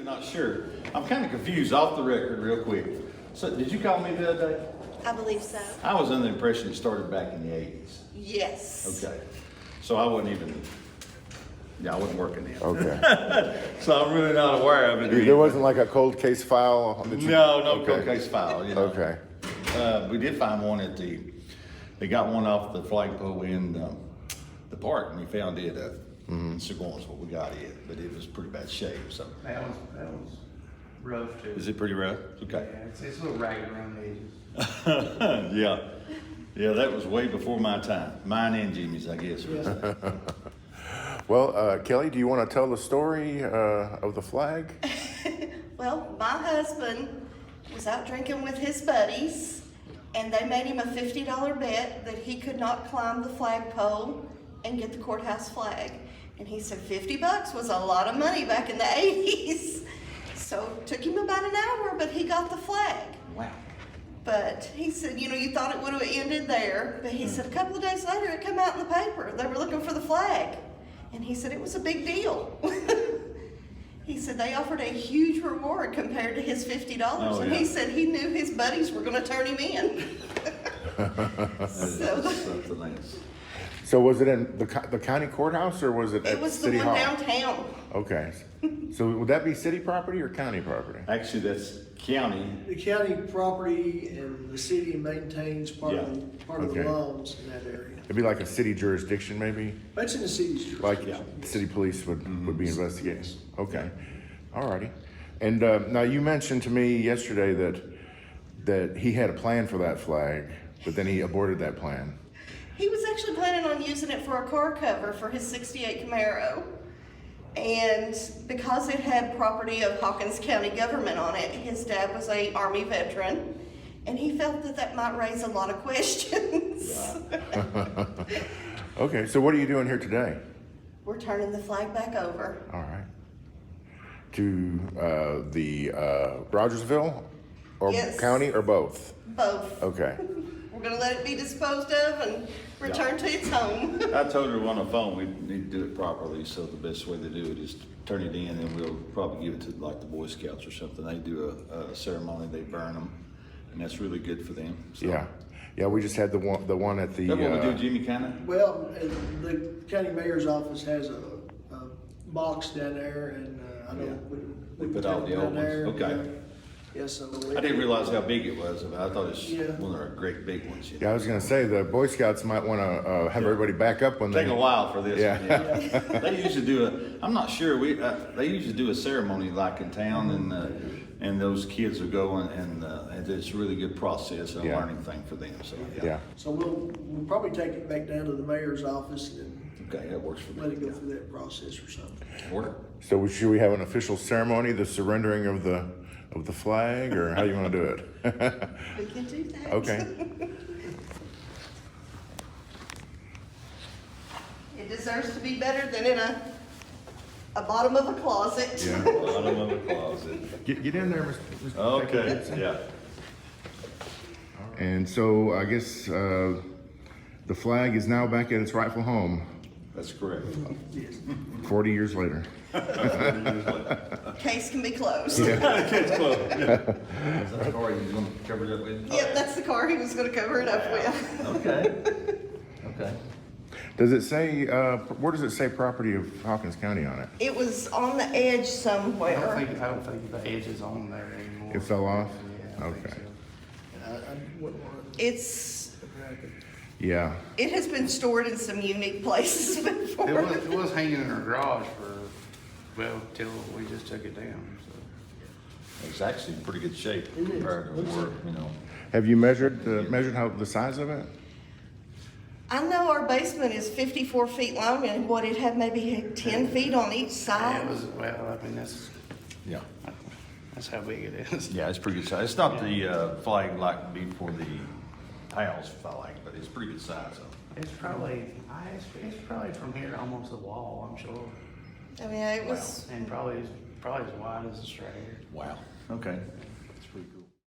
really not sure. I'm kind of confused off the record real quick. So did you call me the other day? I believe so. I was under the impression it started back in the 80s. Yes. Okay. So I wasn't even, I wasn't working then. Okay. So I'm really not aware of it. There wasn't like a cold case file? That you- No cold okay. case file, you know. Okay. We did find one at they got one off the flagpole in the park, and we found it at Seguin's what we got it, but it was pretty bad shape, so. That was rough too. Is it pretty rough? Okay. Yeah, it's a little ragged around the edges. Yeah, that was way before my time. Mine and Jimmy's, I guess. Well, Kelly, do you want to tell the story of the flag? Well, my husband was out drinking with his buddies, and they made him a $50 bet that he could not climb the flagpole and get the courthouse flag. And he said $50 was a lot of money back in the 80s. So it took him about an hour, but he got the flag. Wow. But he said, you thought it would have ended there. But he said a couple of days later, it came out in the paper. They were looking for the flag. And he said it was a big deal. He said they offered a huge reward compared to his $50. Oh, and yeah. he said he knew his buddies were going to turn him in. Something else. So was it in the county courthouse or was it at It was the City one Hall? downtown. Okay. So would that be city property or county property? Actually, that's county. The county property and the city maintains part of the Okay. loans in that area. It'd be like a city jurisdiction maybe? But it's in the city's Like jurisdiction. the city police would be investigating? Okay. All righty. And now you mentioned to me yesterday that he had a plan for that flag, but then he aborted that plan. He was actually planning on using it for a car cover for his '68 Camaro. And because it had property of Hawkins County government on it, his dad was an Army veteran, and he felt that might raise a lot of questions. Okay, so what are you doing here today? We're turning the flag back over. All right. To the Rogersville or Yes. county or both? Both. Okay. We're gonna let it be disposed of and return to its home. I told her on the phone we need to do it properly, so the best way to do it is to turn it in, and we'll probably give it to like the Boy Scouts or something. They do a ceremony, they burn them, and that's really good for them. So. Yeah, we just had the one at the. Is that what we do, Jimmy, kinda? Well, the county mayor's office has a box down there, and I know we They put take all it the down old ones. there. Okay. Yeah, so. I didn't realize how big it was. I thought it's Yeah. one of our great big ones. You know? Yeah, I was gonna say the Boy Scouts might want to have everybody back up when they. Take a while for this. Yeah. One, yeah. They usually do I'm not sure. They usually do a ceremony like in town, and those kids will go and it's a really good process and a Yeah. learning thing for them. So Yeah. So we'll probably take it back down to the mayor's office and Okay, that works for me. let it go through that process or something. Work. So should we have an official ceremony, the surrendering of the flag, or how do you want to do it? We can do that. Okay. It deserves to be better than in a bottom of a closet. Yeah. Bottom of the closet. Get in there, Mr. Okay. Yeah. And so I guess the flag is now back at its rightful home, That's correct. 40 years later. Case can be closed. Kids club. Yeah. Is that the car you want to cover it up with? Yep, that's the car he was going to cover it up with. Okay. Okay. Does it say, where does it say property of Hawkins County on it? It was on the edge I somewhere. don't think the edge is on there anymore. It fell off? Yeah, I think Okay. I wouldn't want It's Yeah. It has been stored in some unique places before. It was hanging in our garage till we just took it down, so. It's actually in pretty good shape It is. compared to Looks work, like- you know. Have you measured how the size of it? I know our basement is 54 feet long, and what it had maybe 10 feet on each Yeah, side. it was, well, I mean, Yeah. that's how big it is. Yeah, it's pretty good size. It's not the flag like be for the house flag, but it's pretty good size. So. It's probably from here almost the wall, I'm sure. I mean, it was. And probably as wide as a straight. Wow. Okay. That's pretty cool.